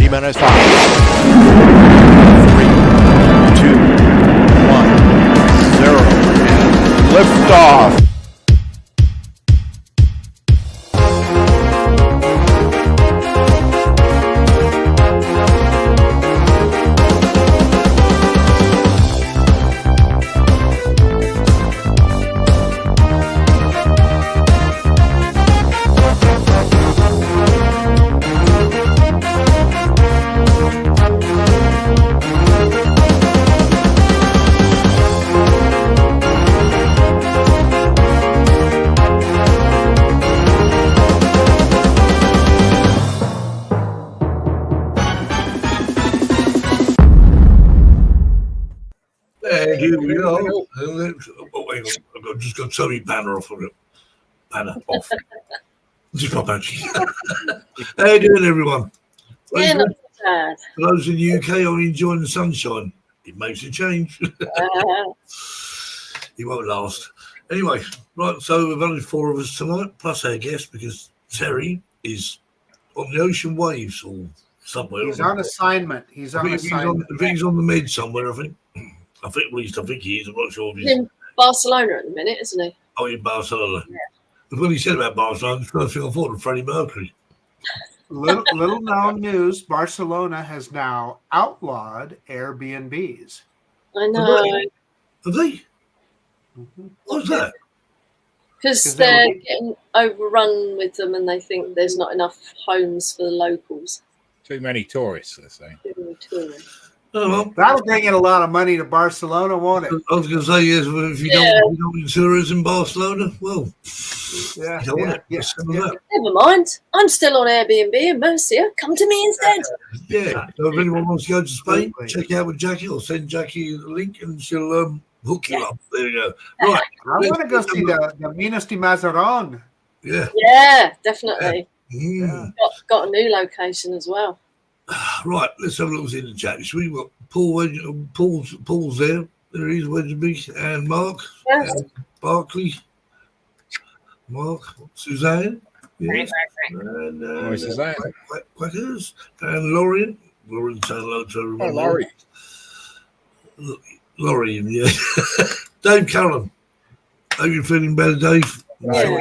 T-minus 5, 3, 2, 1, 0, and liftoff. And here we are. I've just got Tony Banner off of it. Banner off. Just my magic. How you doing, everyone? Yeah, not too bad. For those in the UK, I'm enjoying the sunshine. It makes a change. It won't last. Anyway, right, so we've only 4 of us tonight, plus our guest, because Terry is on the ocean waves or somewhere. He's on assignment. He's on assignment. He's on the med somewhere, I think. At least I think he is. I'm not sure if He's in Barcelona at the minute, isn't he? Oh, in Barcelona. Yeah. But when he said about Barcelona, the first thing I thought of Freddie Mercury. Little known news: Barcelona has now outlawed Airbnbs. I know. Have they? Mm-hmm. What's that? Because they're getting overrun with them and they think there's not enough homes for the locals. Too many tourists, they're saying. Too many tourists. Oh, well. That'll bring in a lot of money to Barcelona, won't it? I was going to say, yes, but if you don't do tourism in Barcelona, well, Yeah. Never mind. I'm still on Airbnb in Murcia. Come to me instead. Yeah. So if anyone wants to go to Spain, check out with Jackie or send Jackie a link and she'll hook you up. There you go. Right. I want to go see the Minas de Mazaron. Yeah. Yeah, definitely. Yeah. Got a new location as well. Right, let's have a look in the chat. We've got Paul's there. There he is, Wedgeby, and Mark, and Barkley, Mark, Suzanne, yes, and Suzanne, Quackers, and Lorien. Lorien, say hello to everyone. Oh, Laurie. Lorien, yeah. Dave Cullen. Hope you're feeling better, Dave. Yeah.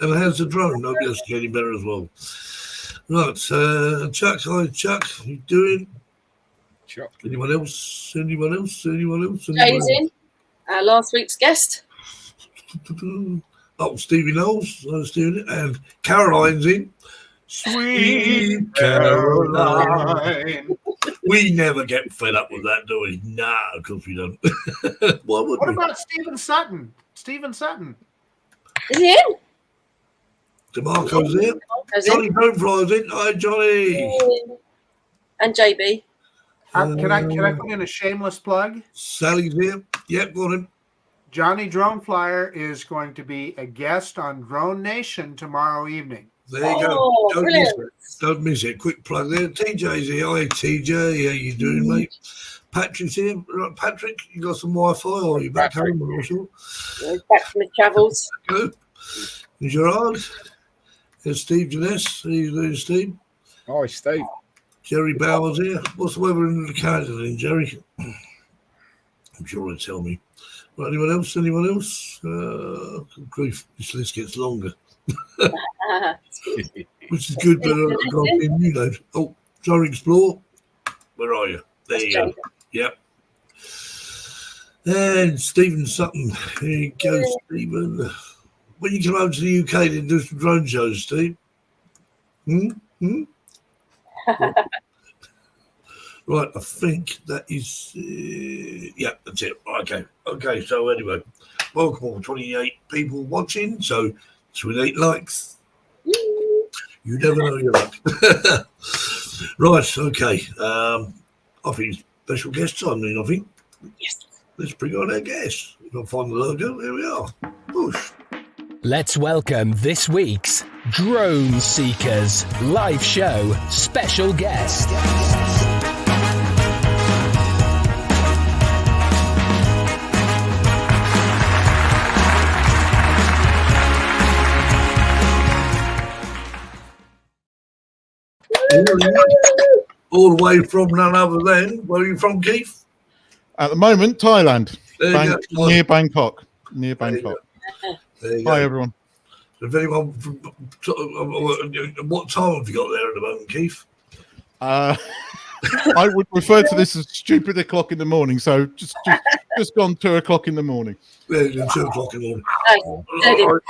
And how's the drone? Nobody else is getting better as well. Right, Chuck, hi Chuck, how you doing? Chuck. Anyone else? Jay's in, last week's guest. Oh, Stevie Knowles, Stevie, and Caroline's in. Sweet Caroline. We never get fed up with that, do we? Nah, of course we don't. What about Stephen Sutton? Stephen Sutton. Is he in? DeMarco's there. Johnny Bonefly's in. Hi, Johnny. And JB. Can I put in a shameless plug? Sally's here. Yep, got him. Johnny Drone Flyer is going to be a guest on Drone Nation tomorrow evening. There you go. Don't miss it. Quick plug there. TJ's here. Hi, TJ. How you doing, mate? Patrick's here. Right, Patrick, you got some Wi-Fi or are you back home? I'm not sure. Back from the travels. Good. Gerard. There's Steve Janess. How you doing, Steve? Hi, Steve. Jerry Bowers here. What's the weather in the Canada then, Jerry? I'm sure he'll tell me. Right, anyone else? Good grief, this list gets longer. Which is good, but I've got a new name. Oh, Joe Explore. Where are you? There you go. Yep. And Stephen Sutton. Here you go, Stephen. When you come over to the UK, then do some drone shows, Steve. Right, I think that is, that's it. Okay, so anyway, welcome all 28 people watching, so 28 likes. You never know your luck. Right, okay. I think special guest time then, I think. Yes. Let's bring on our guest. If I find the logo, here we are. Push. Let's welcome this week's Drone Seekers live show special guest. all the way from none other than, where are you from, Keith? At the moment, Thailand, There you go. near Bangkok. There Near you Bangkok. There you Hi, go. everyone. If anyone, what time have you got there at the moment, Keith? I would refer to this as stupid o'clock in the morning. So just gone 2 o'clock in the morning. Yeah, 2 o'clock in the morning.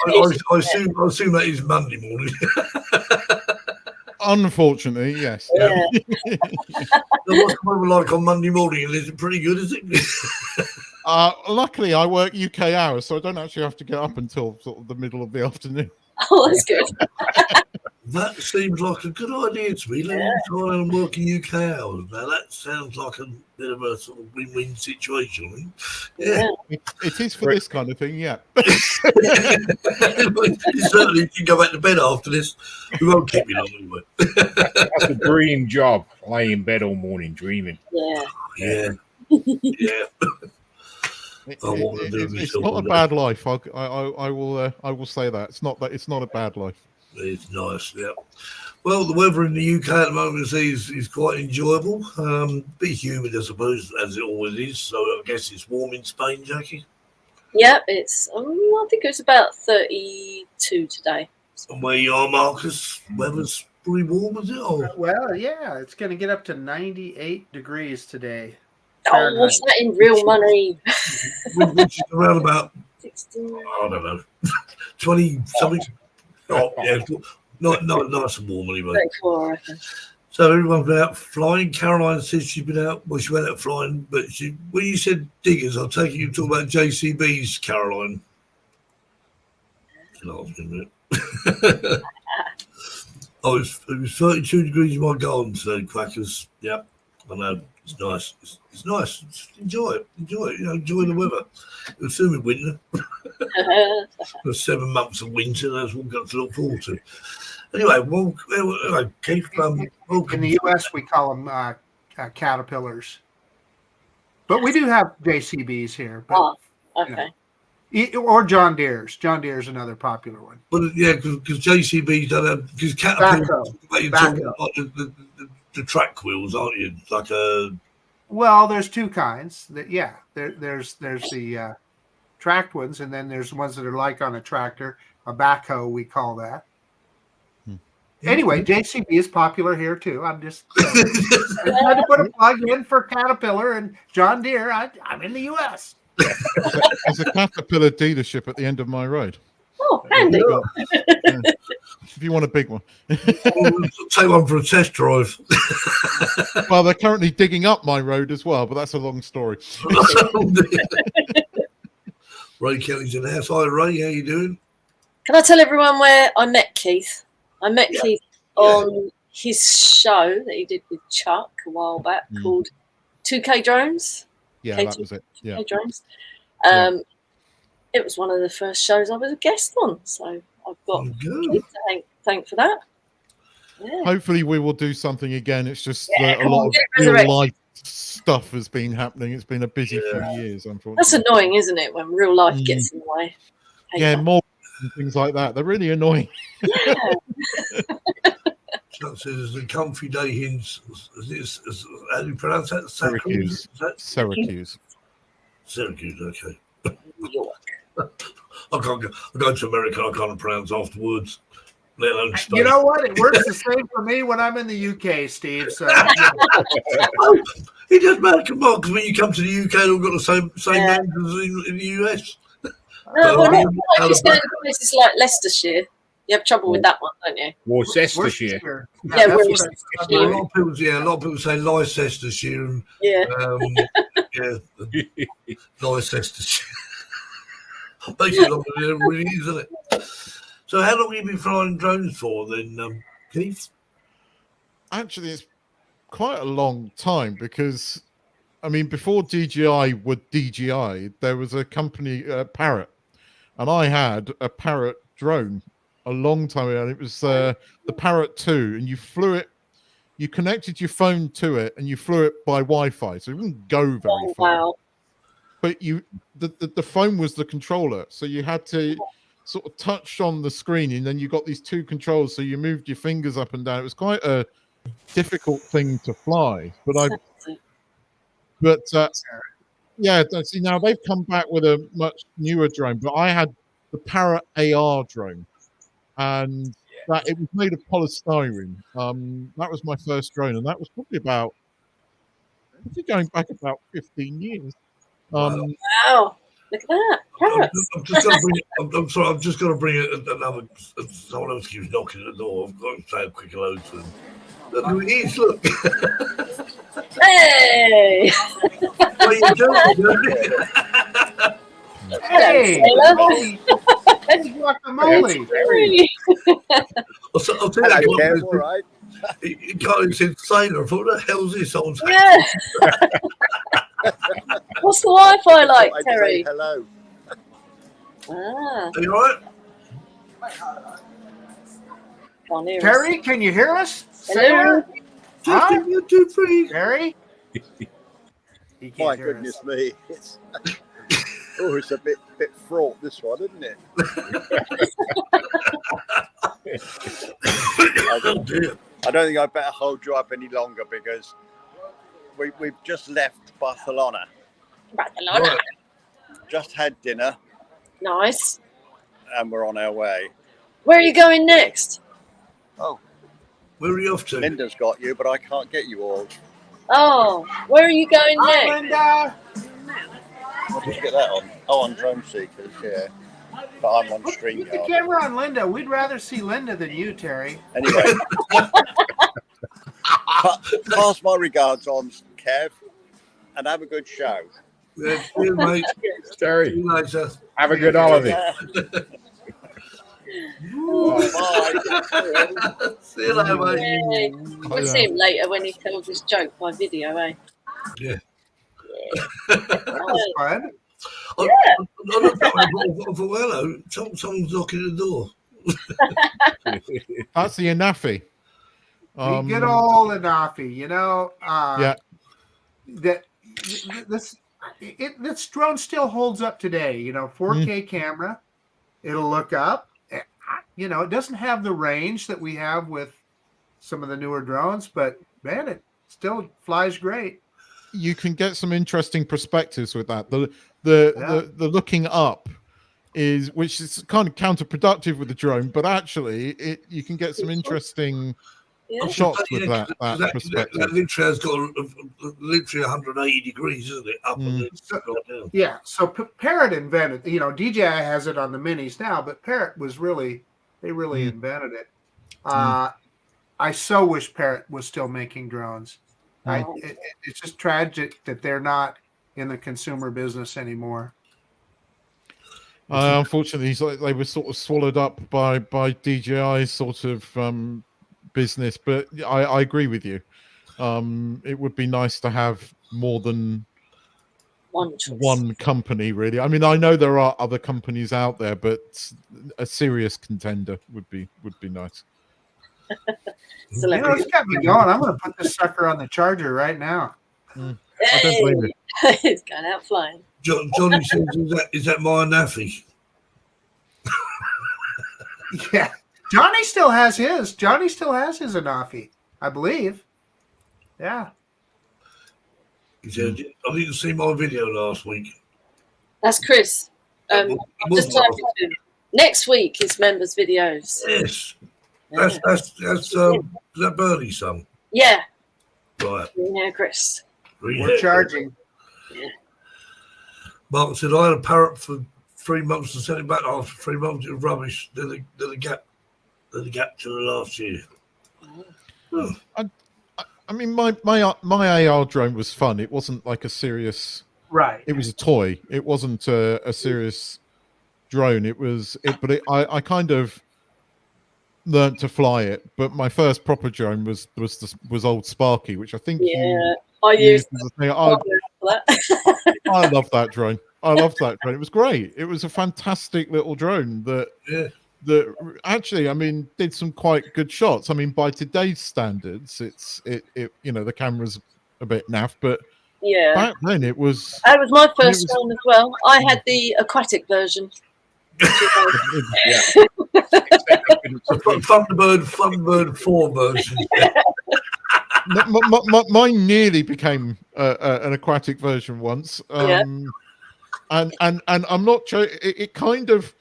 I assume that is Monday morning. Unfortunately, yes. Yeah. What's the weather like on Monday morning? Is it pretty good, is it? Luckily, I work UK hours, so I don't actually have to get up until sort of the middle of the afternoon. Oh, that's good. That seems like a good idea to me. Let me try and work in UK hours. Now, that sounds like a bit of a sort of win-win situation. Yeah. It is for this kind of thing, yeah. Certainly, if you go back to bed after this, we won't keep you long, will we? That's a dream job. Lay in bed all morning dreaming. Yeah. Yeah. Yeah. It's not a bad life. I will say that it's not a bad life. It's nice, yeah. Well, the weather in the UK at the moment is quite enjoyable. Bit humid, I suppose, as it always is. So I guess it's warm in Spain, Jackie. Yeah, it's. I think it's about 32 today. And where you are, Marcus, weather's pretty warm, is it? Or? Well, yeah, it's going to get up to 98 degrees today. Oh, what's that in real money? Which is around about 16. I don't know, 20 something. Oh, yeah, not nice and warm anyway. 34, I reckon. So everyone's been out flying. Caroline says she's been out. Well, she went out flying, but when you said diggers, I'll take it you talk about JCBs, Caroline. Oh, it was 32 degrees in my garden today, crackers. Yep, I know. It's nice. It's nice. Just enjoy it. Enjoy it. Enjoy the weather. It'll soon be winter. There's 7 months of winter. That's what we've got to look forward to. Anyway, Keith, in the US, we call them caterpillars, but we do have JCBs here. But, Oh, okay. or John Deere's. John Deere's another popular one. But yeah, because JCBs don't have because caterpillars. You're talking about the track wheels, aren't you? Like a. Well, there's two kinds. There's the tracked ones, and then there's ones that are like on a tractor, a backhoe, we call that. Anyway, JCB is popular here too. I'm just trying to put a plug in for Caterpillar and John Deere. I'm in the U.S. There's a Caterpillar dealership at the end of my road. Oh, handy. If you want a big one. Take one for a test drive. Well, they're currently digging up my road as well, but that's a long story. Ray Kelly's in the house. Hi, Ray. How you doing? Can I tell everyone where I met Keith? I met Keith on his show that he did with Chuck a while back called 2K Drones. Yeah, K2, that was it. Yeah. 2K Drones. It was one of the first shows I was a guest on, so I've got Keith to thank for that. Yeah. Hopefully, we will do something again. It's just a lot of real life stuff has been happening. It's been a busy few years, unfortunately. That's annoying, isn't it, when real life gets in the way? Yeah, more and things like that. They're really annoying. Yeah. Chuck says the comfy day hints. How do you pronounce that? Syracuse. Syracuse. Syracuse, okay. New York. I go to America, I can't pronounce afterwards, let alone Spain. You know what? It works the same for me when I'm in the UK, Steve. So it doesn't matter, Mark, because when you come to the UK, they've all got the same names as in the US. No, well, not if you stay in places like Leicestershire. You have trouble with that one, don't you? Worcestershire. Yeah, A Worcestershire. lot of people say Leicestershire and Leicestershire. Basically, it really is, isn't it? So, how long have you been flying drones for, then, Keith? Actually, it's quite a long time because, I mean, before DJI were DJI, there was a company, Parrot, and I had a Parrot drone a long time ago. And it was the Parrot 2, and you flew it. You connected your phone to it, and you flew it by Wi-Fi, so it wouldn't go very far. Wow. But the phone was the controller, so you had to sort of touch on the screen, and then you got these two controls, so you moved your fingers up and down. It was quite a difficult thing to fly. But yeah, see now they've come back with a much newer drone. But I had the Parrot AR drone, and that it was made of polystyrene. That was my first drone, and that was probably about going back about 15 years. Wow, look at that. Parrots. I'm just going to bring. I'm sorry. I'm just going to bring another. Someone else keeps knocking at the door. I've got to say a quick hello to them. Look who it is. Look. Hey! What are you doing? Hey, Hello, holy guacamole. Terry. I'll tell you Hello, what, Kev, all right. He can't even say sailor. I thought, what the hell's this? Someone's Yeah. What's the Wi-Fi like, I'd Terry? say hello. Ah, Are you all right? can't hear us. Terry, can you hear us? Hello. Huh? 1, 2, 3. Terry? He can't My hear goodness us. me. It's a bit fraught, this one, isn't it? Oh dear. I don't think I better hold you up any longer because we've just left Barcelona. Barcelona. Right. Just had dinner Nice. and we're on our way. Where are you going next? Oh, Where are you off to? Linda's got you, but I can't get you all. Oh, where are you going Hi, next? Linda. What did you get that on? Oh, on Drone Seekers, yeah. But I'm on Keep the StreamYard. camera on Linda. We'd rather see Linda than you, Terry. Anyway, pass my regards on, Kev, and have a good show. Yeah, see you, mate. See Terry, you later. have a good holiday. Bye. See you later, mate. Yay. We'll see him later when he tells his joke by video, eh? Yeah. That was fun. I looked up and I thought, well, hello, someone's knocking at the door. That's the Anafi. The good old Anafi, you know. Yeah. This drone still holds up today. You know, 4K camera. It'll look up. You know, it doesn't have the range that we have with some of the newer drones, but man, it still flies great. You can get some interesting perspectives with that. The looking up which is kind of counterproductive with the drone, but actually you can get some interesting shots with that perspective. That literally has got literally 180 degrees, isn't it? Up and down. Yeah. So Parrot invented. You know, DJI has it on the minis now, but Parrot was really invented it. I so wish Parrot was still making drones. It's just tragic that they're not in the consumer business anymore. Unfortunately, they were sort of swallowed up by DJI's sort of business. But I agree with you. It would be nice to have more than one company, really. I mean, I know there are other companies out there, but a serious contender would be nice. You know, it's got me going. I'm going to put this sucker on the charger right now. I don't blame you. It's going out flying. Johnny says, is that my naffy? Yeah. Johnny still has his. Johnny still has his Anafi, I believe. Yeah. He said, I didn't see my video last week. That's Chris. I'm just typing to him. Next week is members' videos. Yes. That's that Bernie's son. Yeah. Right. Yeah, Chris. We're charging. Yeah. Mark said, I had a Parrot for 3 months and sent it back after 3 months. It was rubbish. Then the gap to the last year. Oh. I mean, my AR drone was fun. It wasn't like a serious. Right. It was a toy. It wasn't a serious drone. I kind of learned to fly it. But my first proper drone was old Sparky, which I think I used I love that drone. I loved that drone. It was great. It was a fantastic little drone that actually, I mean, did some quite good shots. I mean, by today's standards, it the camera's a bit naff, but back then it was. That was my first one as well. I had the aquatic version. Thunderbird 4 version. Mine nearly became an aquatic version once. And I'm not sure. It kind of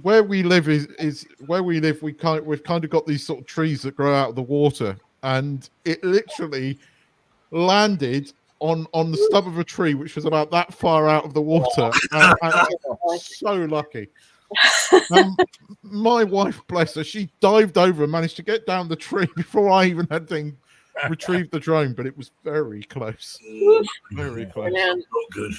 where we live is where we live. We've kind of got these sort of trees that grow out of the water, and it literally landed on the stub of a tree, which was about that far out of the water. And I was so lucky. My wife, bless her, she dived over and managed to get down the tree before I even had to retrieve the drone, but it was very close. Very close. Not good.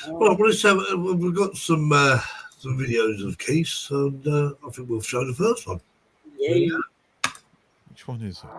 Well, we've got some videos of Keith, and I think we'll show the first one. Yeah. Which one is it?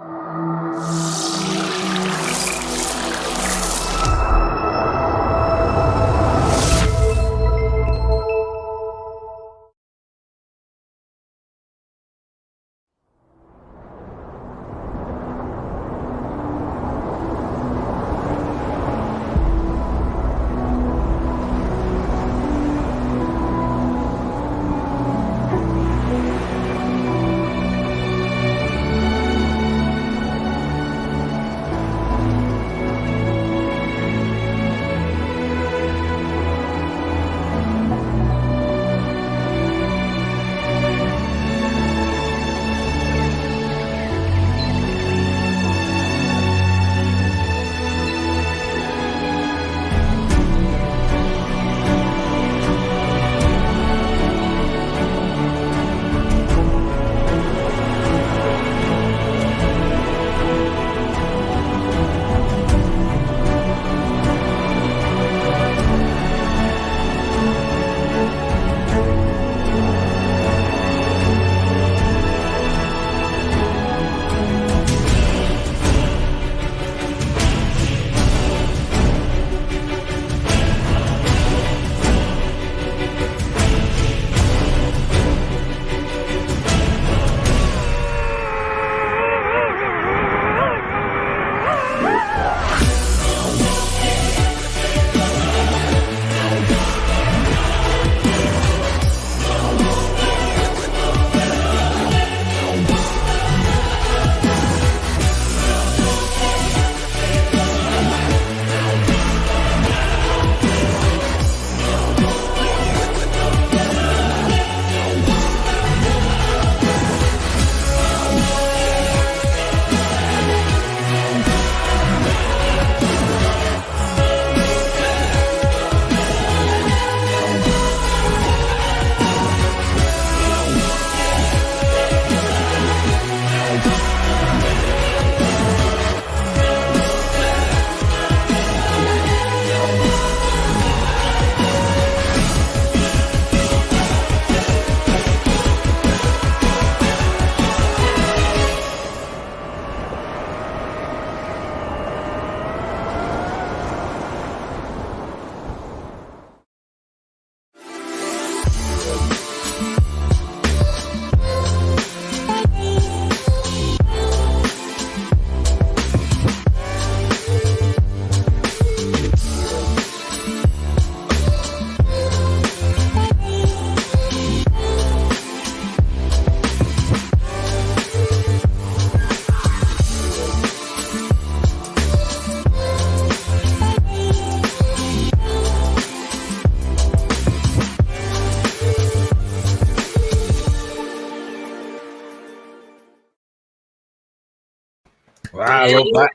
Wow, I love that.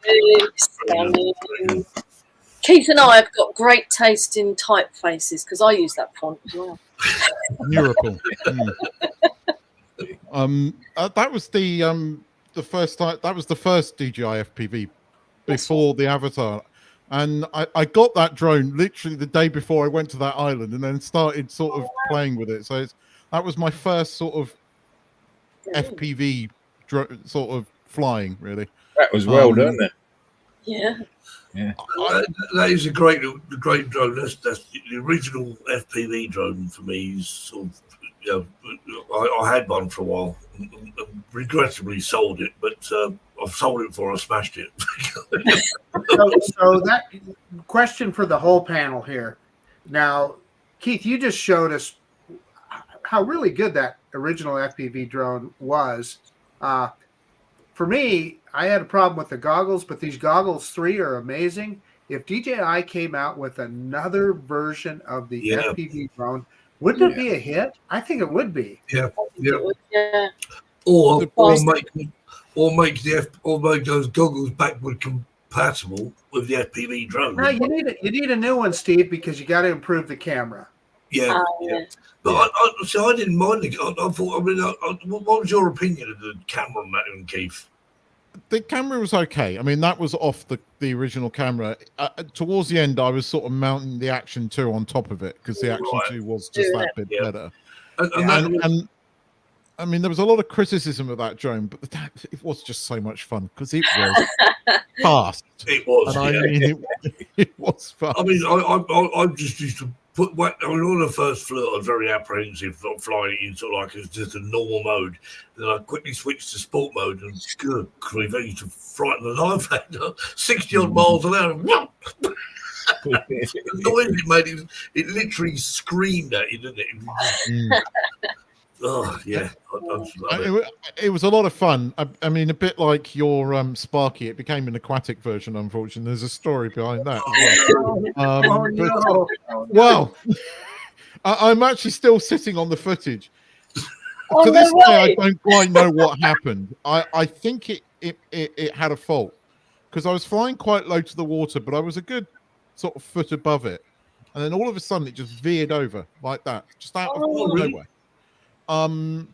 Keith and I have got great taste in typefaces because I use that font as well. Miracle. That was the first time. That was the first DJI FPV before the Avatar, and I got that drone literally the day before I went to that island, and then started sort of playing with it. So that was my first sort of FPV sort of flying, really. That was well done, then. Yeah. Yeah. That is a great drone. That's the original FPV drone for me. Is sort of, you know, I had one for a while, and regrettably sold it, but I've sold it before I smashed it. So that question for the whole panel here. Now, Keith, you just showed us how really good that original FPV drone was. For me, I had a problem with the goggles, but these goggles 3 are amazing. If DJI came out with another version of the FPV drone, wouldn't it be a hit? I think it would be. Yeah. Yeah. Or make those goggles backward compatible with the FPV drone. No, you need a new one, Steve, because you got to improve the camera. Yeah. But I didn't mind it. I thought. I mean, what was your opinion of the camera on that one, Keith? The camera was okay. I mean, that was off the original camera. Towards the end, I was sort of mounting the Action 2 on top of it because the Action 2 was just that bit better. And I mean, there was a lot of criticism of that drone, but it was just so much fun because it was fast. It was. And I mean, it was fast. I mean, I just used to on the first flirt, I was very apprehensive, not flying it in sort of like as just a normal mode. Then I quickly switched to sport mode, and good grief, I used to frighten the life out of 60 odd miles an hour. The noise it made, it literally screamed at you, didn't it? Oh yeah, it was a lot of fun. I mean, a bit like your Sparky, it became an aquatic version. Unfortunately, there's a story behind that. Well, I'm actually still sitting on the footage. To this day, I don't quite know what happened. I think it had a fault because I was flying quite low to the water, but I was a good sort of foot above it, and then all of a sudden it just veered over like that, just out of nowhere. And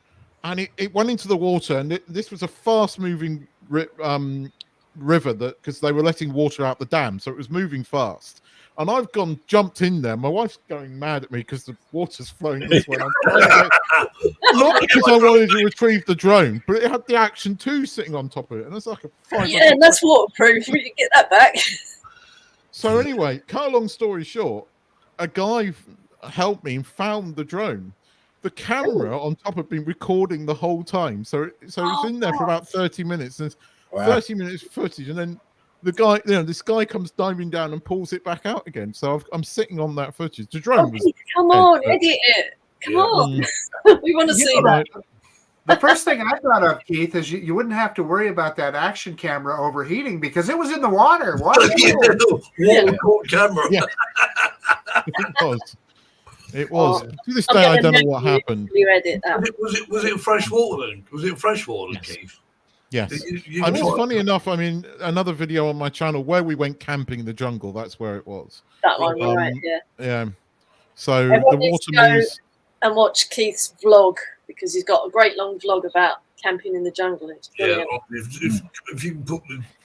it went into the water, and this was a fast-moving river because they were letting water out the dam, so it was moving fast. And I've jumped in there. My wife's going mad at me because the water's flowing this way. Not because I wanted to retrieve the drone, but it had the Action 2 sitting on top of it, and it's like a 500. Yeah, and that's waterproof. We can get that back. So anyway, cut a long story short, a guy helped me and found the drone. The camera on top had been recording the whole time, so it's in there for about 30 minutes. And 30 minutes footage, and then the guy, this guy comes diving down and pulls it back out again. So I'm sitting on that footage. The drone was. Come on, edit it. Come on, we want to see that. The first thing I thought of, Keith, is you wouldn't have to worry about that action camera overheating because it was in the water. Water camera. Yeah. It was. It was. To this day, I don't know what happened. You edit that. Was it fresh water then? Was it fresh water, Keith? Yes. I mean, funny enough, I mean, another video on my channel where we went camping in the jungle. That's where it was. That one, right? Yeah. Yeah. So everyone the water means. And watch Keith's vlog because he's got a great long vlog about camping in the jungle. It's brilliant. Yeah. If you can put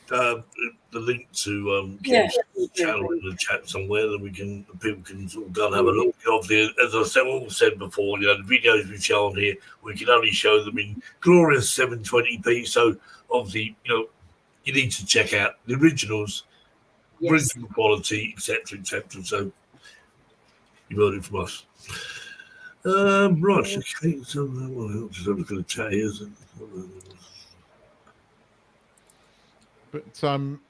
the link to Keith's channel in the chat somewhere, then people can sort of go and have a look. Obviously, as I said before, the videos we've shown here, we can only show them in glorious 720p. So obviously, you need to check out the originals, original quality, etc., etc. So you heard it from us. Right, okay. So what else is going to chat here? But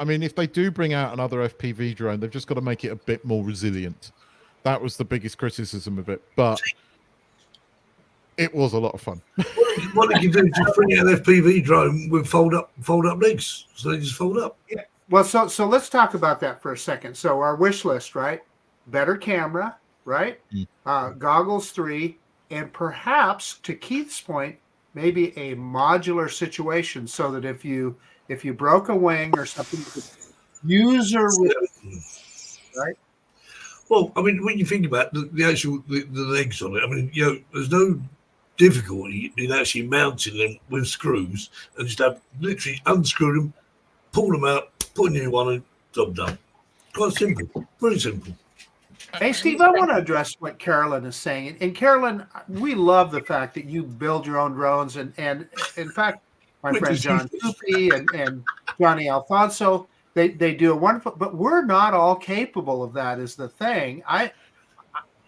I mean, if they do bring out another FPV drone, they've just got to make it a bit more resilient. That was the biggest criticism of it, but it was a lot of fun. What they can do is just bring out an FPV drone with fold up legs, so they just fold up. Yeah. Well, so let's talk about that for a second. So our wish list, right? Better camera, right? Goggles 3, and perhaps, to Keith's point, maybe a modular situation so that if you broke a wing or something, user right? Well, I mean, when you think about the actual the legs on it, I mean, there's no difficulty in actually mounting them with screws and just literally unscrew them, pull them out, put a new one in, job done. Quite simple, very simple. Hey, Steve, I want to address what Carolyn is saying. And Carolyn, we love the fact that you build your own drones. And in fact, my friend John Coopy and Johnny Alfonso, they do a wonderful, but we're not all capable of that is the thing. I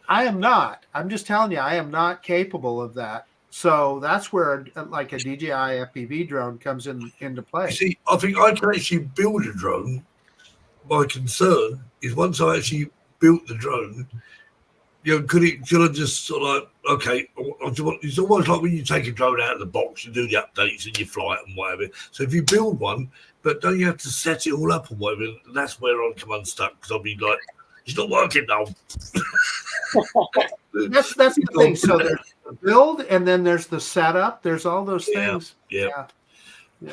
am not. I'm just telling you, I am not capable of that. So that's where like a DJI FPV drone comes into play. You see, I think I can actually build a drone. My concern is once I actually built the drone, Could I just sort of like, okay, it's almost like when you take a drone out of the box, you do the updates and you fly it and whatever. So if you build one, but don't you have to set it all up and whatever? And that's where I'll come unstuck because I'll be like, it's not working now. That's the thing. So there's the build, and then there's the setup. There's all those things. Yeah.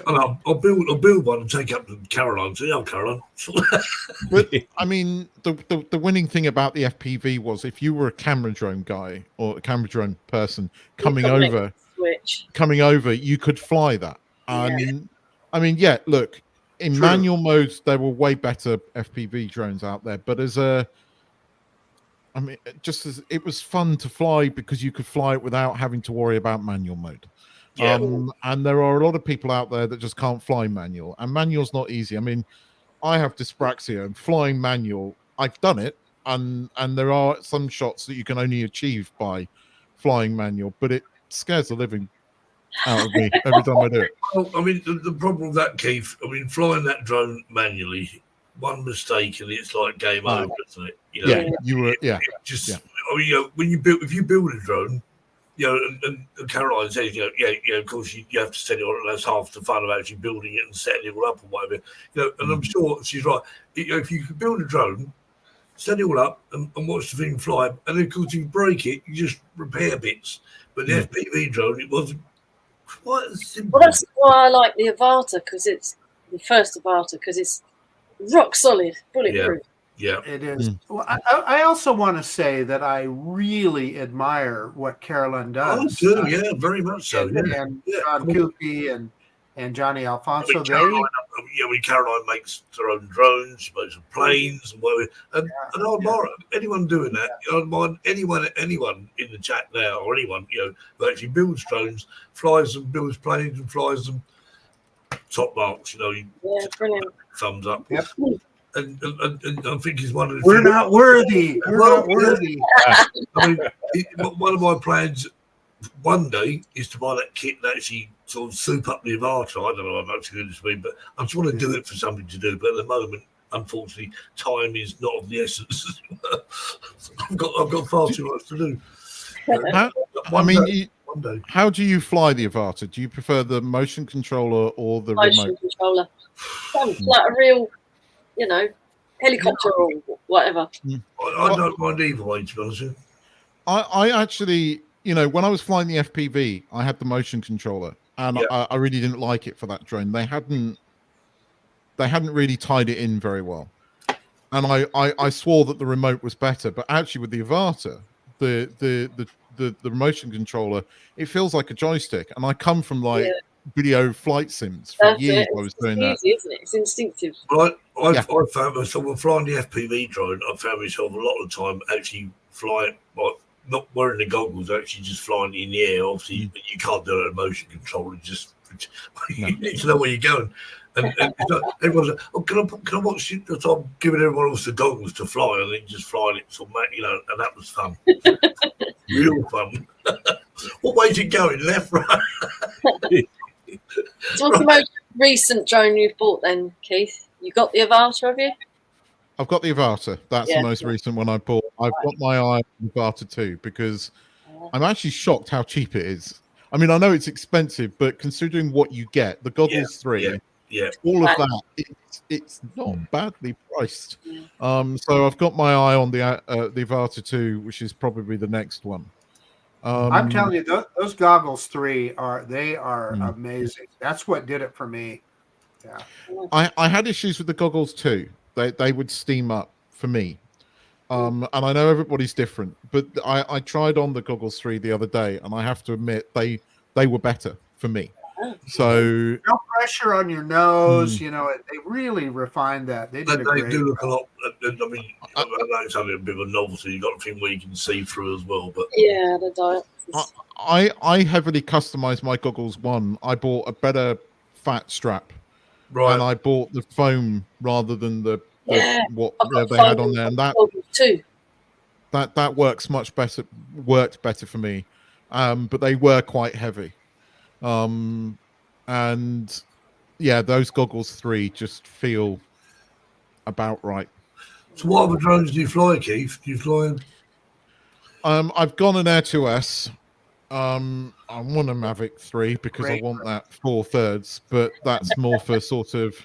And I'll build one and take up to Caroline. So yeah, Caroline. But I mean, the winning thing about the FPV was if you were a camera drone guy or a camera drone person coming over, you could fly that. And I mean, look, in manual modes, there were way better FPV drones out there. But it was fun to fly because you could fly it without having to worry about manual mode. And there are a lot of people out there that just can't fly manual, and manual's not easy. I mean, I have dyspraxia, and flying manual, I've done it, and there are some shots that you can only achieve by flying manual, but it scares the living out of me every time I do it. Well, I mean, the problem with that, Keith, I mean, flying that drone manually, one mistake and it's like game over, isn't it? I mean, if you build a drone, and Caroline says, of course you have to set it on, and that's half the fun of actually building it and setting it all up and whatever. And I'm sure she's right. If you could build a drone, set it all up and watch the thing fly, and then of course if you break it, you just repair bits. But the FPV drone, it wasn't quite as simple. Well, that's why I like the Avata, because it's the first Avata, because it's rock solid, bulletproof. Yeah, it is. Well, I also want to say that I really admire what Caroline does. Oh, too, very much so. And John Kooky and Johnny Alfonso. Caroline makes her own drones, she makes her planes and whatever. And I admire anyone doing that. I admire anyone in the chat now, or anyone who actually builds drones, flies them, builds planes, and flies them. Top marks, brilliant. Thumbs up. Yep. And I think he's one of the. We're not worthy. We're not worthy. I mean, one of my plans one day is to buy that kit and actually sort of soup up the Avata. I don't know how much good it's been, but I just want to do it for something to do. But at the moment, unfortunately, time is not of the essence. I've got far too much to do. How do you fly the Avata? Do you prefer the motion controller or the motion remote? Controller? Sounds like a real, helicopter or whatever. I don't mind either way, to be honest with you. I actually, when I was flying the FPV, I had the motion controller, and I really didn't like it for that drone. They hadn't really tied it in very well, and I swore that the remote was better. But actually, with the Avata, the motion controller, it feels like a joystick, and I come from video flight sims for years. I was doing that. Easy, isn't it? It's instinctive. Well, I found myself when flying the FPV drone. I found myself a lot of the time actually flying, not wearing the goggles, actually just flying in the air. Obviously, you can't do it with a motion controller. You need to know where you're going. And everyone's like, "Oh, can I watch it?" So I'm giving everyone else the goggles to fly, and then just flying it, and that was fun, real fun. What way is it going? Left, right? So what's the most recent drone you've bought then, Keith? You got the Avata, have you? I've got the Avata. That's the most recent one I bought. I've got my eye on the Avata 2 because I'm actually shocked how cheap it is. I mean, I know it's expensive, but considering what you get, the goggles 3, all of that, it's not badly priced. So I've got my eye on the Avata 2, which is probably the next one. I'm telling you, those goggles 3 are amazing. That's what did it for me. Yeah, I had issues with the goggles too. They would steam up for me, and I know everybody's different. But I tried on the goggles 3 the other day, and I have to admit they were better for me. So no pressure on your nose. They really refined that. They did they do look a lot. I mean, I know it's only a bit of a novelty. You got a thing where you can see through as well. But the diet. I heavily customized my goggles. I bought a better fat strap, right, and I bought the foam rather than what they had on there, and that works much better. Worked better for me, but they were quite heavy. And those goggles 3 just feel about right. So what other drones do you fly, Keith? Do you fly? I've gone an Air 2S. I want a Mavic 3 because I want that 4/3, but that's more for sort of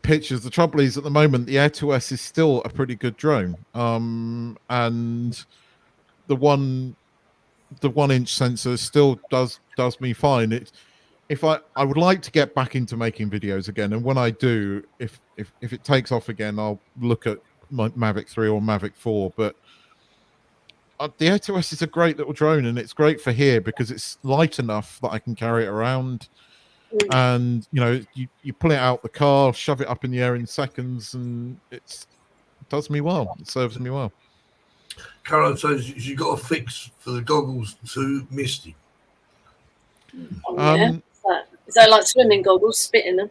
pictures. The trouble is, at the moment, the Air 2S is still a pretty good drone. And the 1-inch sensor still does me fine. I would like to get back into making videos again, and when I do, if it takes off again, I'll look at my Mavic 3 or Mavic 4. But the Air 2S is a great little drone, and it's great for here because it's light enough that I can carry it around. And you pull it out the car, shove it up in the air in seconds, and it does me well. It serves me well. Caroline says you got a fix for the goggles to Misty. Is that like swimming goggles, spitting them?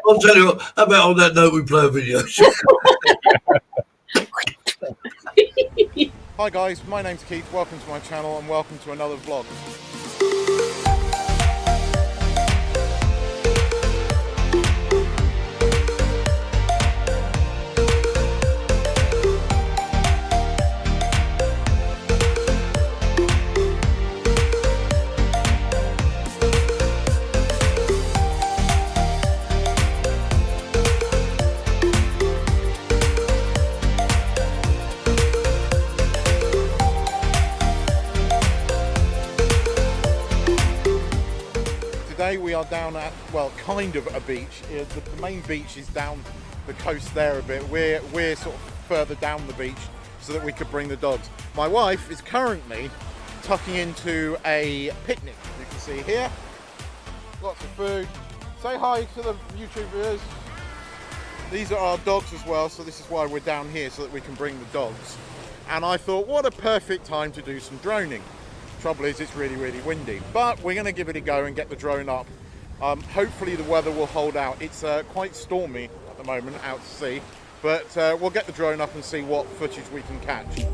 I'll tell you what, how about on that note we play a video? Hi guys, my name's Keith, welcome to my channel and welcome to another vlog. Today we are down at, well, kind of a beach. The main beach is down the coast there a bit. We're sort of further down the beach so that we could bring the dogs. My wife is currently tucking into a picnic. You can see here, lots of food. Say hi to the YouTube viewers. These are our dogs as well, so this is why we're down here, so that we can bring the dogs. And I thought, what a perfect time to do some droning. Trouble is, it's really, really windy, but we're going to give it a go and get the drone up. Hopefully the weather will hold out. It's quite stormy at the moment out to sea, but we'll get the drone up and see what footage we can catch.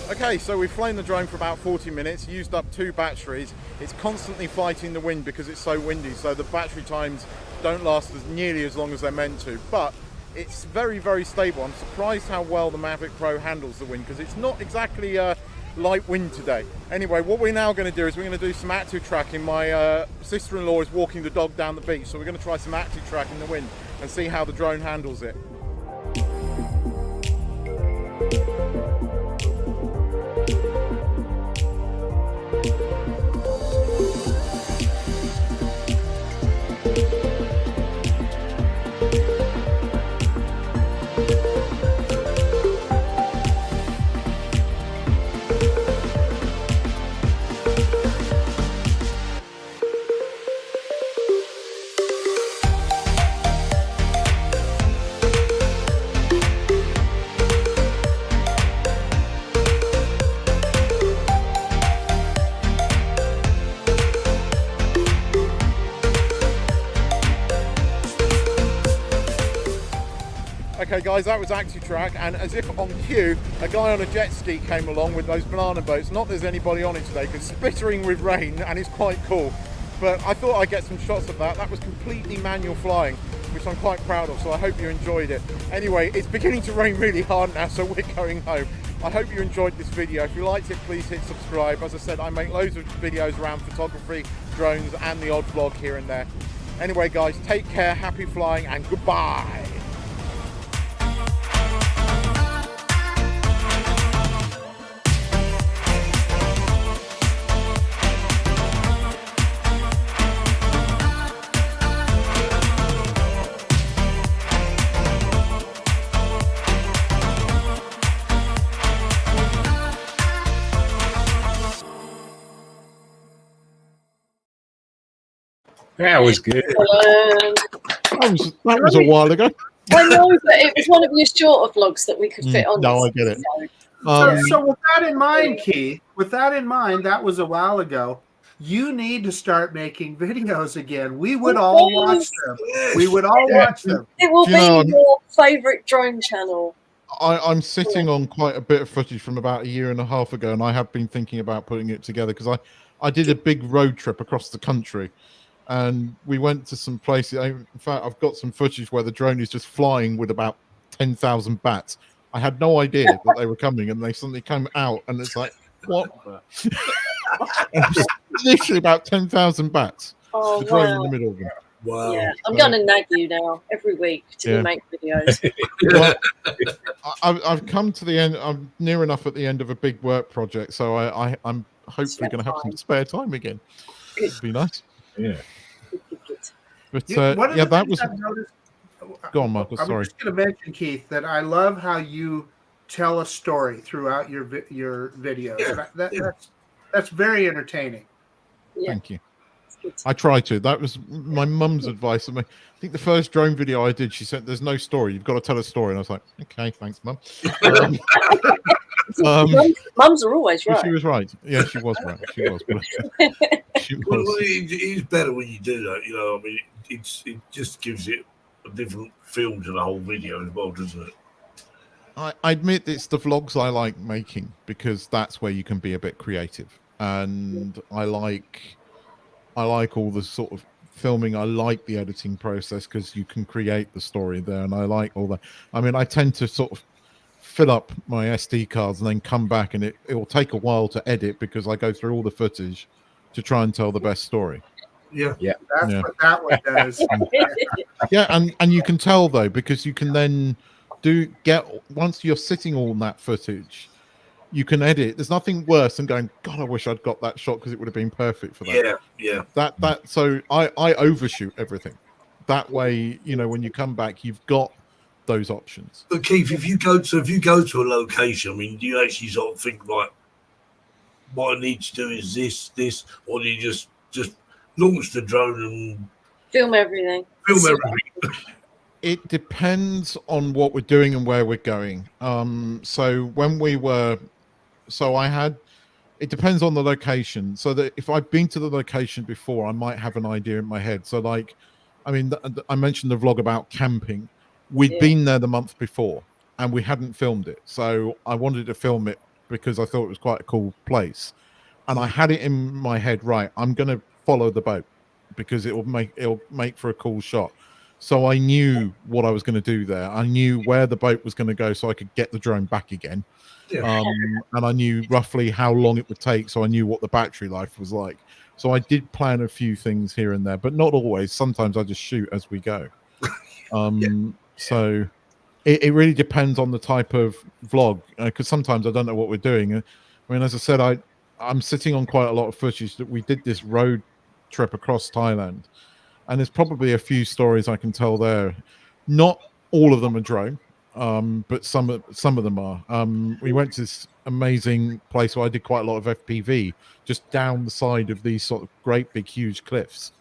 Okay, so we've flown the drone for about 40 minutes, used up 2 batteries. It's constantly fighting the wind because it's so windy, so the battery times don't last nearly as long as they're meant to. But it's very, very stable. I'm surprised how well the Mavic Pro handles the wind because it's not exactly light wind today. Anyway, what we're now going to do is we're going to do some active tracking. My sister-in-law is walking the dog down the beach, so we're going to try some active tracking the wind and see how the drone handles it. Okay, guys, that was AxiTrack, and as if on cue, a guy on a jet ski came along with those banana boats. Not there's anybody on it today, because it's splittering with rain, and it's quite cool. But I thought I'd get some shots of that. That was completely manual flying, which I'm quite proud of, so I hope you enjoyed it. Anyway, it's beginning to rain really hard now, so we're going home. I hope you enjoyed this video. If you liked it, please hit subscribe. As I said, I make loads of videos around photography, drones, and the odd vlog here and there. Anyway, guys, take care, happy flying, and goodbye. That was good. That was a while ago. I know, but it was one of your shorter vlogs that we could fit on. No, I get it. So with that in mind, Keith, that was a while ago. You need to start making videos again. We would all watch them. We would all watch them. It will be your favourite drone channel. I'm sitting on quite a bit of footage from about a year and a half ago, and I have been thinking about putting it together because I did a big road trip across the country, and we went to some places. In fact, I've got some footage where the drone is just flying with about 10,000 bats. I had no idea that they were coming, and they suddenly came out, and it's like, what? Literally about 10,000 bats. Oh, the drone wow. in the middle of them. Wow. Yeah, I'm going to nag you now every week to make videos. Well, I've come to the end. I'm near enough at the end of a big work project, so I'm hopefully going to have some spare time again. It'd be nice. Yeah. But that was. Go on, Michael. I'm Sorry. just going to mention, Keith, that I love how you tell a story throughout your videos. Yeah. That's very entertaining. Yeah. Thank you. I try to. That was my mum's advice. I think the first drone video I did, she said, "There's no story. You've got to tell a story." And I was like, "Okay, thanks, Mum." Mums are always right. She was right. Yeah, she was right. She was. She was. Well, it is better when you do that. You know, I mean, it just gives it a different feel to the whole video as well, doesn't it? I admit it's the vlogs I like making because that's where you can be a bit creative, and I like all the sort of filming. I like the editing process because you can create the story there, and I like all that. I mean, I tend to sort of fill up my SD cards and then come back, and it will take a while to edit because I go through all the footage to try and tell the best story. Yeah. That's what that one does. Yeah, and you can tell though because you can then once you're sitting on that footage, you can edit. There's nothing worse than going, God, I wish I'd got that shot because it would have been perfect for that. Yeah. So I overshoot everything. That way, you know, when you come back, you've got those options. But Keith, if you go to a location, I mean, do you actually sort of think like, what I need to do is this, or do you just launch the drone and film everything? It depends on what we're doing and where we're going. So when we were, it depends on the location. So that if I've been to the location before, I might have an idea in my head. So like, I mean, I mentioned the vlog about camping. We'd been there the month before and we hadn't filmed it. So I wanted to film it because I thought it was quite a cool place. And I had it in my head, right, I'm going to follow the boat because it'll make for a cool shot. So I knew what I was going to do there. I knew where the boat was going to go so I could get the drone back again. Yeah. And I knew roughly how long it would take. So I knew what the battery life was like. So I did plan a few things here and there, but not always. Sometimes I just shoot as we go. So it really depends on the type of vlog because sometimes I don't know what we're doing. I mean, as I said, I'm sitting on quite a lot of footage that we did this road trip across Thailand. And there's probably a few stories I can tell there. Not all of them are drone, but some of them are. We went to this amazing place where I did quite a lot of FPV, just down the side of these sort of great big huge cliffs,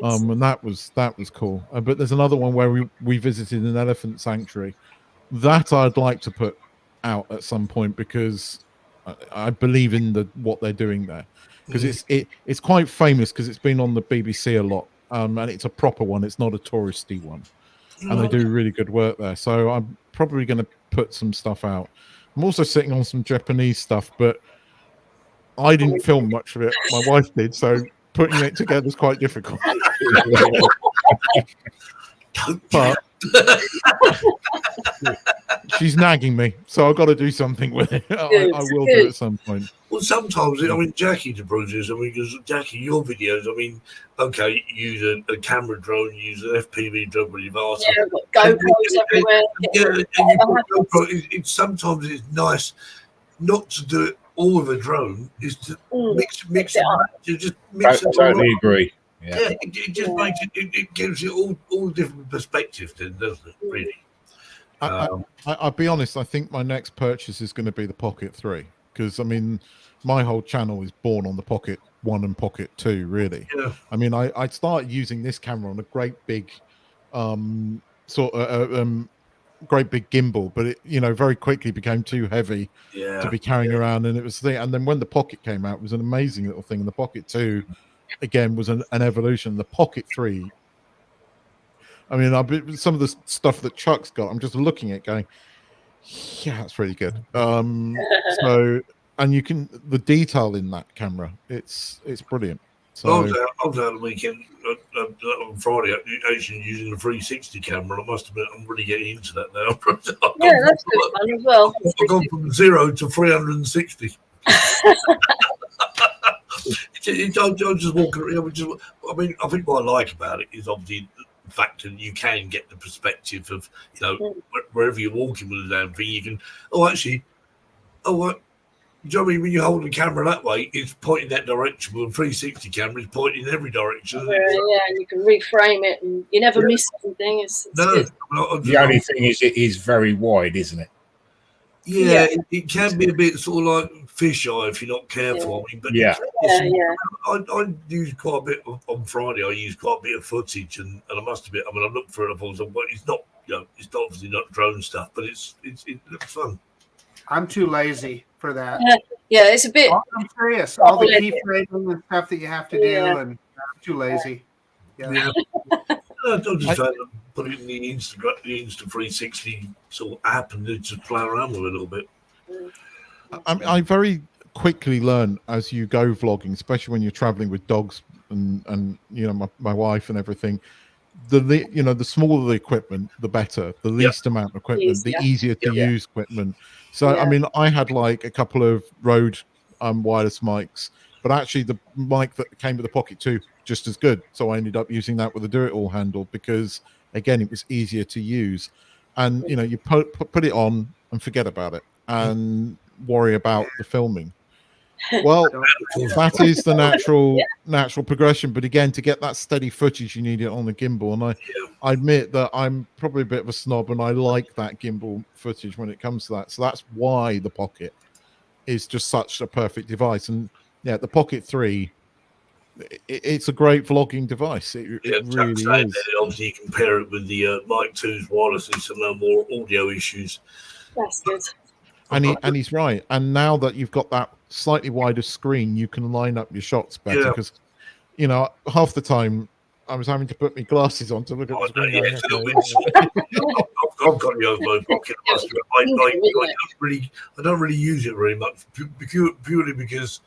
and that was cool. But there's another one where we visited an elephant sanctuary that I'd like to put out at some point because I believe in what they're doing there because it's quite famous because it's been on the BBC a lot. And it's a proper one. It's not a touristy one. and they do really good work there. So I'm probably going to put some stuff out. I'm also sitting on some Japanese stuff, but I didn't film much of it. My wife did, so putting it together is quite difficult. But she's nagging me, so I've got to do something with it. I will do it at some point. Well, sometimes, I mean, Jackie to produce, I mean, because Jackie, your videos, I mean, okay, you use a camera drone, you use an FPV drone with your VARTA. Yeah, GoPros everywhere. Yeah, and you put GoPro, sometimes it's nice not to do it all with a drone, is to mix it up. You just mix it totally agree. Yeah, it just makes it gives you all different perspectives, then, doesn't it? Really. I'll be honest. I think my next purchase is going to be the Pocket 3, because I mean, my whole channel is born on the Pocket 1 and Pocket 2. Really. Yeah. I mean, I started using this camera on a great big, great big gimbal, but it, very quickly became too heavy to be carrying around, and it was the thing. And then when the Pocket came out, it was an amazing little thing. And the Pocket 2, again, was an evolution. The Pocket 3. I mean, some of the stuff that Chuck's got, I'm just looking at going, yeah, that's really good. So, and the detail in that camera, it's brilliant. So I was out the weekend on Friday, actually using the 360 camera. I must admit, I'm really getting into that now. Yeah, that's good fun as well. I've gone from 0 to 360. I'm just walking around. I mean, I think what I like about it is obviously the fact that you can get the perspective of, wherever you're walking with the damn thing, you can, what? Do you know what I mean? When you hold the camera that way, it's pointing that direction. Well, the 360 camera is pointing in every direction. Yeah, and you can reframe it, and you never miss anything. It's good. The only thing is, it is very wide, isn't it? Yeah, it can be a bit sort of like fisheye if you're not careful. Yeah. I mean, but I used quite a bit on Friday. I used quite a bit of footage, and I must admit, I looked for it. I thought, well, it's not, it's obviously not drone stuff, but it looks fun. I'm too lazy for that. Yeah, it's a bit. I'm serious. All the keyframing and stuff that you have to do, and I'm too lazy. Yeah. I just put it in the Insta 360 sort of app and just play around with it a little bit. I very quickly learn as you go vlogging, especially when you're traveling with dogs and my wife and everything. The smaller the equipment, the better. The least amount of equipment, the easier to use equipment. So I mean, I had like a couple of Rode wireless mics, but actually the mic that came with the Pocket 2 just as good. So I ended up using that with a do-it-all handle because again, it was easier to use. And you put it on and forget about it and worry about the filming. Well, that is the natural progression. But again, to get that steady footage, you need it on the gimbal. And I admit that I'm probably a bit of a snob, and I like that gimbal footage when it comes to that. So that's why the Pocket is just such a perfect device. And yeah, the Pocket 3, it's a great vlogging device. It really is. Obviously, you compare it with the Mic 2's wireless, and some more audio issues. That's good. And he's right. And now that you've got that slightly wider screen, you can line up your shots better because, half the time I was having to put my glasses on to look at the screen. I've got the Osmo Pocket. I don't really use it very much purely because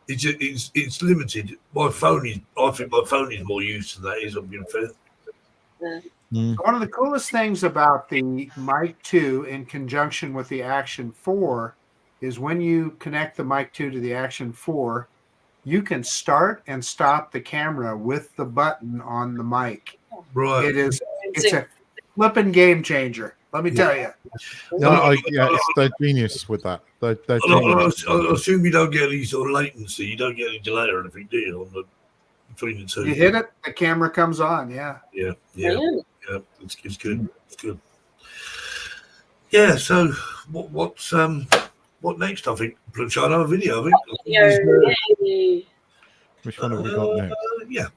it's limited. I think my phone is more used to that. I'm being fair. One of the coolest things about the Mic 2 in conjunction with the Action 4 is when you connect the Mic 2 to the Action 4, you can start and stop the camera with the button on the mic. Right. It's a flipping game changer. Let me tell you. They're genius with that. I assume you don't get any sort of latency. You don't get any delay or anything, do you? Between the two. You hit it, the camera comes on. Yeah. Yeah. It's good. It's good. Yeah. So what next? I think I know a video. I think. Which one have we got next? Yeah.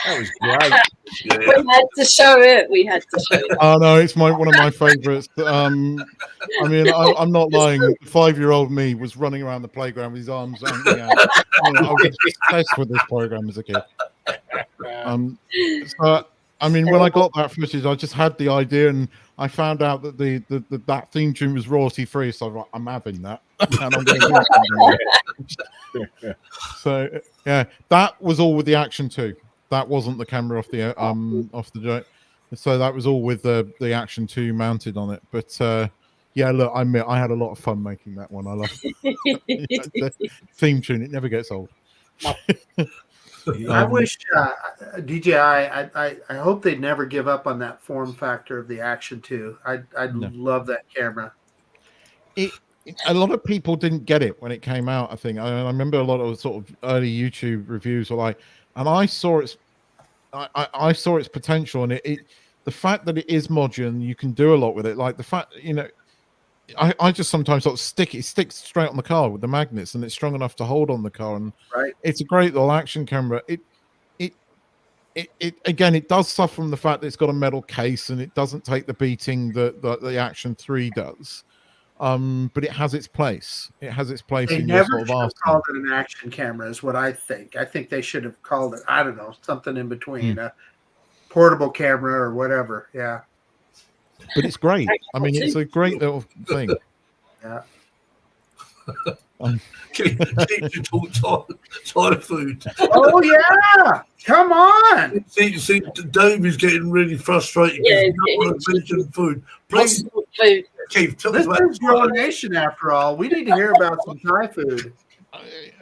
That was great. Yeah. We had to show it. We had to show it. Oh no, it's one of my favourites. I mean, I'm not lying. 5-year-old me was running around the playground with his arms hanging out. You know, I was obsessed with this program as a kid. So, I mean, when I got that footage, I just had the idea, and I found out that that theme tune was royalty free. So I was like, I'm having that, and I'm going to do something. So yeah, that was all with the Action 2. That wasn't the camera off the joint. So that was all with the Action 2 mounted on it. But yeah, look, I admit I had a lot of fun making that one. I love the theme tune. It never gets old. I wish DJI. I hope they'd never give up on that form factor of the Action 2. I'd love that camera. A lot of people didn't get it when it came out. I think I remember a lot of sort of early YouTube reviews were like, and I saw its potential, and the fact that it is modular, you can do a lot with it. Like the fact, you know, I just sometimes sort of it sticks straight on the car with the magnets, and it's strong enough to hold on the car, and it's a great little action camera. It again, it does suffer from the fact that it's got a metal case and it doesn't take the beating that the Action 3 does. But it has its place. It has its place in your sort of arsenal. They never called it an action camera, is what I think. I think they should have called it, I don't know, something in between, a portable camera or whatever. Yeah. But it's great. I mean, it's a great little thing. Yeah. Keep you talk Thai food. Oh yeah, come on. See, Dave is getting really frustrated. Yeah, because he doesn't want to mention food. Please, food. Keith, tell This us about is your nation, after all. We need to hear about some Thai food.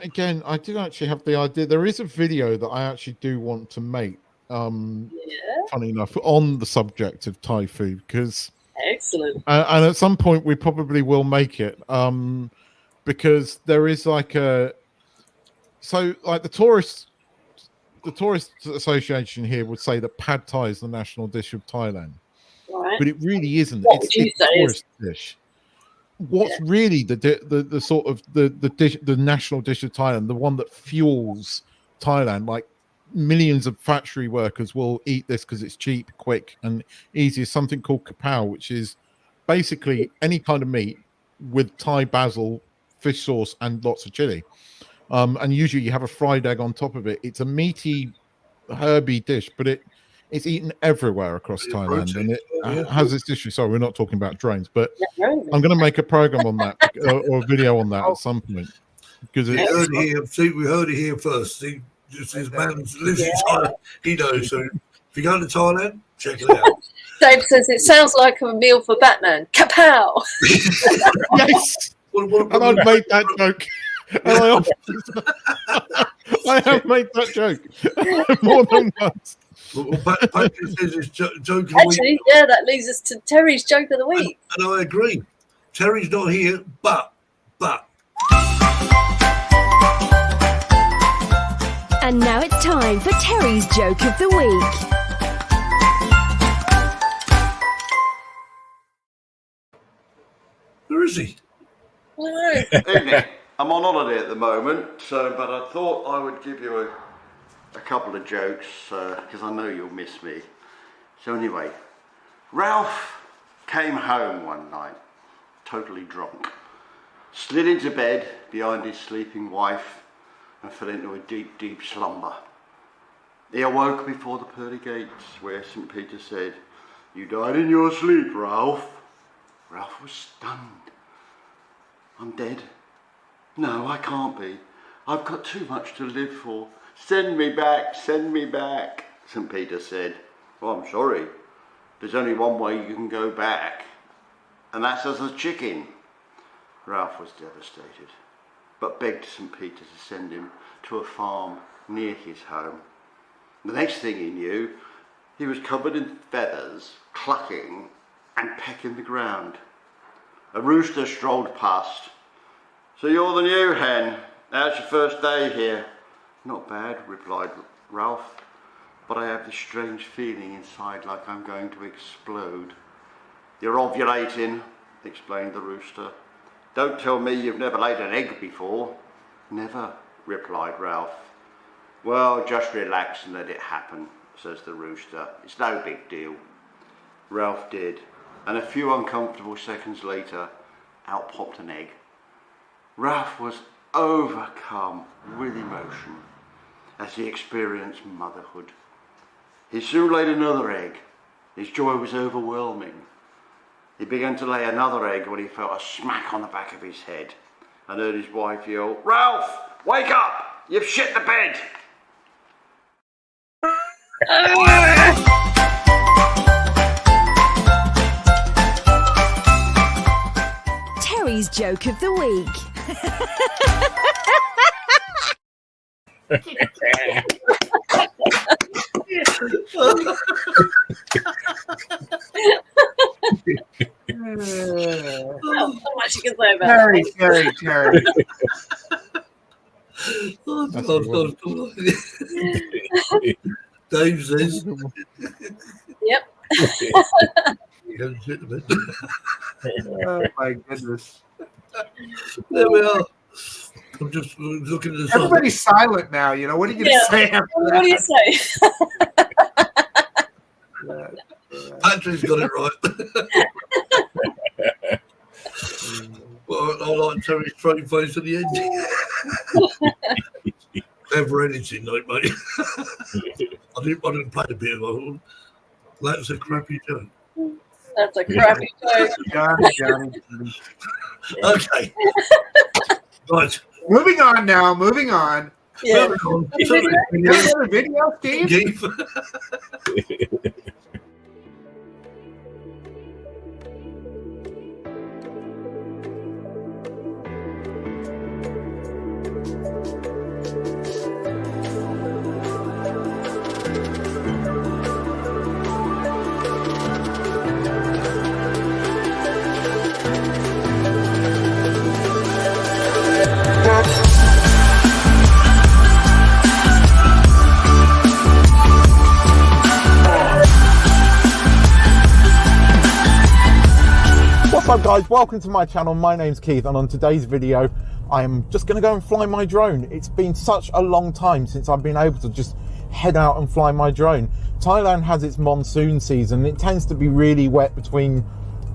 Again, I did actually have the idea. There is a video that I actually do want to make. Funny enough, on the subject of Thai food, because excellent. And at some point we probably will make it. Because there is like the tourist association here would say that pad Thai is the national dish of Thailand, but it really isn't. It's a tourist dish. What's really the sort of the dish, the national dish of Thailand, the one that fuels Thailand? Like millions of factory workers will eat this because it's cheap, quick, and easy. Is something called kapow, which is basically any kind of meat with Thai basil, fish sauce, and lots of chili, and usually you have a fried egg on top of it. It's a meaty, herby dish, but it's eaten everywhere across Thailand, and it has its issue. Sorry, we're not talking about drains, but I'm going to make a program on that or a video on that at some point, because we heard it here first. See, just his man lives in Thailand. He knows. So if you go to Thailand, check it out. Dave says it sounds like a meal for Batman. Kapow! Yes. And I've made that joke. And I have made that joke more than once. Patrick says it's joke of the week. Actually, yeah, that leads us to Terry's joke of the week. And I agree. Terry's not here, but. And now it's time for Terry's joke of the week. Where is he? Evening. I'm on holiday at the moment, but I thought I would give you a couple of jokes because I know you'll miss me. So anyway, Ralph came home one night, totally drunk, slid into bed behind his sleeping wife and fell into a deep, deep slumber. He awoke before the pearly gates where St. Peter said, "You died in your sleep, Ralph." Ralph was stunned. "I'm dead. No, I can't be. I've got too much to live for. Send me back, send me back." St. Peter said, "Well, I'm sorry. There's only one way you can go back, and that's as a chicken." Ralph was devastated, but begged St. Peter to send him to a farm near his home. The next thing he knew, he was covered in feathers, clucking and pecking the ground. A rooster strolled past. "So you're the new hen. How's your first day here?" "Not bad," replied Ralph, "but I have this strange feeling inside like I'm going to explode." "You're ovulating," explained the rooster. "Don't tell me you've never laid an egg before." "Never," replied Ralph. Well, just relax and let it happen, says the rooster. It's no big deal. Ralph did, and a few uncomfortable seconds later, out popped an egg. Ralph was overcome with emotion as he experienced motherhood. He soon laid another egg. His joy was overwhelming. He began to lay another egg when he felt a smack on the back of his head and heard his wife yell, "Ralph, wake up! You've shit the bed!" Terry's joke of the week. Not much you can say about Terry. Dave says, Yep. you haven't shit the bed. Oh my goodness. There we are. I'm just looking at the sun. Everybody's silent now. You know, what are you going to say after What that? do you say? Patrick's got it right. Well, I like Terry's straight face at the end. Clever editing, mate. I didn't play the bit of it. That's a crappy joke. That's a crappy joke. Johnny. Okay. Right. Moving on. Yeah. Moving on. Another video, Steve? Keith. What's up guys, welcome to my channel. My name's Keith and on today's video I am just going to go and fly my drone. It's been such a long time since I've been able to just head out and fly my drone. Thailand has its monsoon season. It tends to be really wet between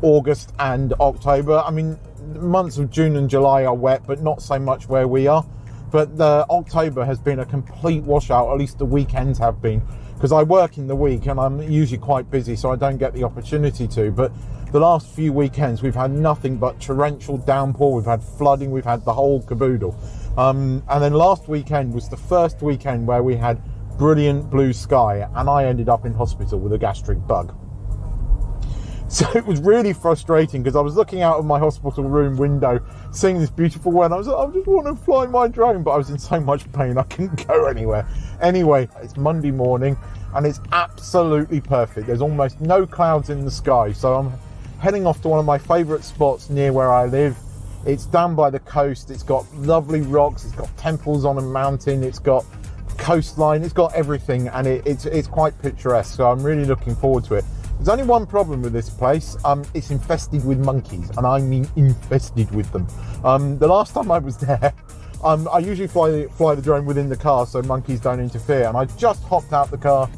August and October. I mean, the months of June and July are wet, but not so much where we are. But the October has been a complete washout, at least the weekends have been, because I work in the week and I'm usually quite busy, so I don't get the opportunity to. But the last few weekends we've had nothing but torrential downpour, we've had flooding, we've had the whole caboodle. And then last weekend was the first weekend where we had brilliant blue sky, and I ended up in hospital with a gastric bug. So it was really frustrating because I was looking out of my hospital room window, seeing this beautiful weather. I was like, I just want to fly my drone, but I was in so much pain I couldn't go anywhere. Anyway, it's Monday morning and it's absolutely perfect. There's almost no clouds in the sky, so I'm heading off to one of my favourite spots near where I live. It's down by the coast. It's got lovely rocks. It's got temples on a mountain. It's got coastline. It's got everything, and it's quite picturesque. So I'm really looking forward to it. There's only one problem with this place. It's infested with monkeys, and I mean infested with them. The last time I was there, I usually fly the drone within the car so monkeys don't interfere. And I just hopped out the car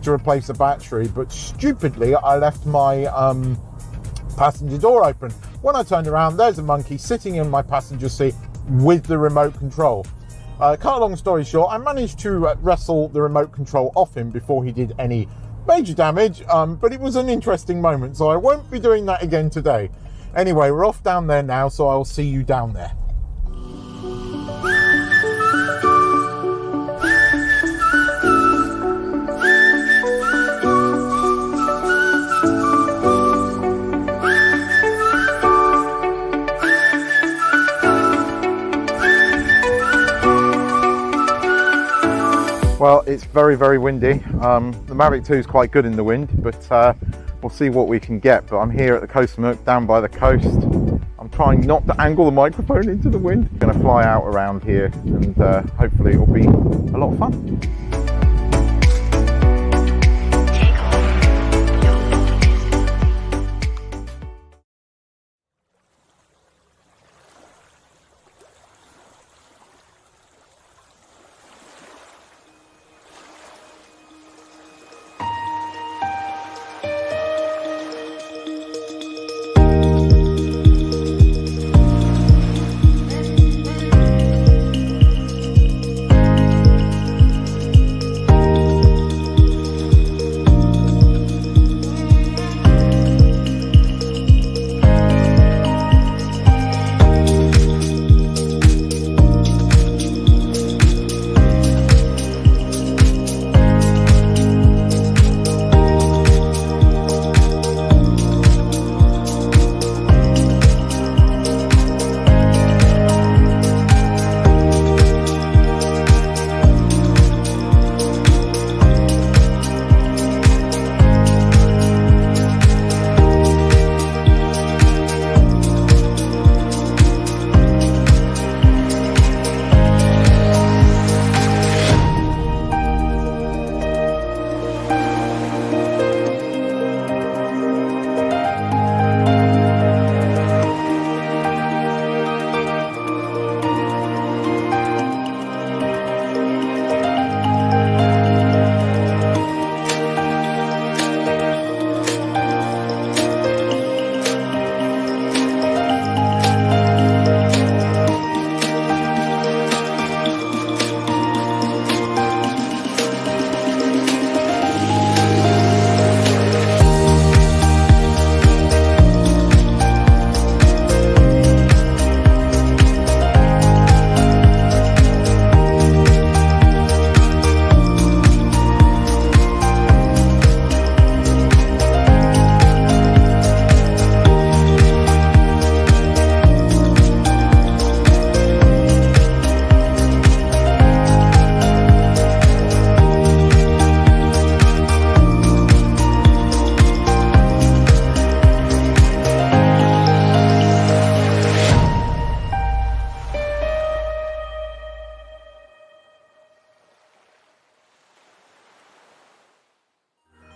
to replace the battery, but stupidly I left my passenger door open. When I turned around, there's a monkey sitting in my passenger seat with the remote control. Cut a long story short, I managed to wrestle the remote control off him before he did any major damage, but it was an interesting moment, so I won't be doing that again today. Anyway, we're off down there now, so I'll see you down there. Well, it's very, very windy. The Mavic 2 is quite good in the wind, but we'll see what we can get. But I'm here at the Coast Smoke, down by the coast. I'm trying not to angle the microphone into the wind. I'm going to fly out around here and hopefully it'll be a lot of fun.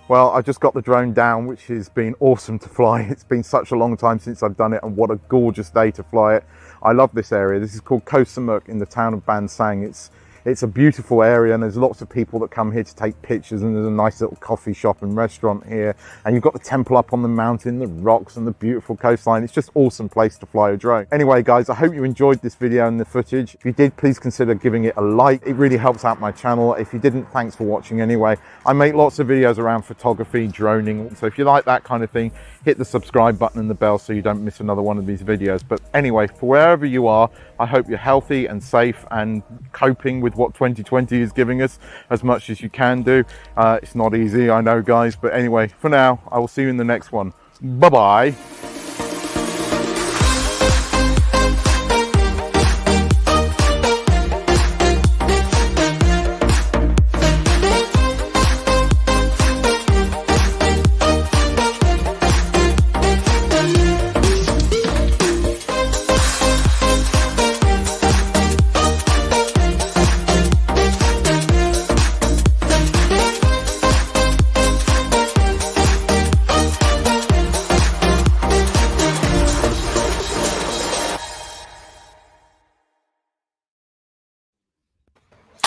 Well, I just got the drone down, which has been awesome to fly. It's been such a long time since I've done it, and what a gorgeous day to fly it. I love this area. This is called Koh Samuk in the town of Ban Sang. It's a beautiful area, and there's lots of people that come here to take pictures, and there's a nice little coffee shop and restaurant here, and you've got the temple up on the mountain, the rocks and the beautiful coastline. It's just awesome place to fly a drone. Anyway guys, I hope you enjoyed this video and the footage. If you did, please consider giving it a like. It really helps out my channel. If you didn't, thanks for watching anyway. I make lots of videos around photography, droning, so if you like that kind of thing, hit the subscribe button and the bell so you don't miss another one of these videos. But anyway, for wherever you are, I hope you're healthy and safe and coping with what 2020 is giving us as much as you can do. It's not easy, I know guys, but anyway, for now, I will see you in the next one. Bye bye.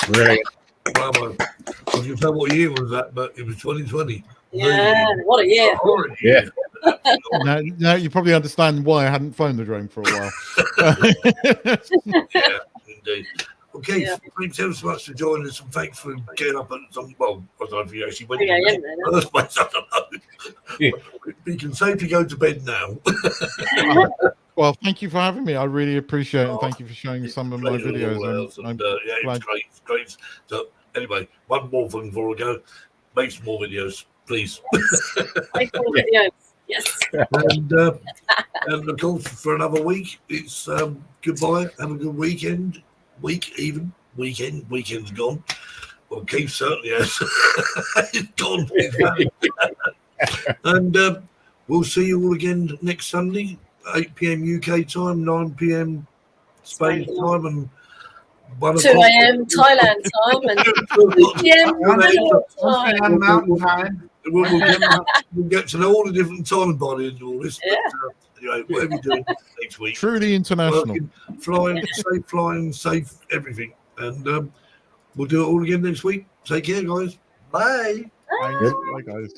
Brilliant. Bravo. I can tell what year was that, but it was 2020. Yeah, what a year. Yeah. Now you probably understand why I hadn't flown the drone for a while. Yeah, indeed. Okay, thanks ever so much for joining us, and thanks for getting up at some. Well, I don't know if you actually went to bed in the first place. I don't know. Yeah. You can safely go to bed now. Well, thank you for having me. I really appreciate it, and thank you for showing some of my videos. Yeah, it's great. It's great. So, anyway, one more thing before I go. Make some more videos, please. Make more videos. Yes. And of course, for another week, it's goodbye. Have a good weekend. Weekend's gone. Well, Keith certainly has. It's gone. And we'll see you all again next Sunday, 8 p.m. UK time, 9 p.m. Spain time, and 2 a.m. Thailand time, and 2 p.m. Mountain time. We'll get to know all the different time bodies and all this. Yeah. But, anyway, what are we doing next week? Truly international. Working, flying, safe, everything. And we'll do it all again next week. Take care, guys. Bye. Bye guys.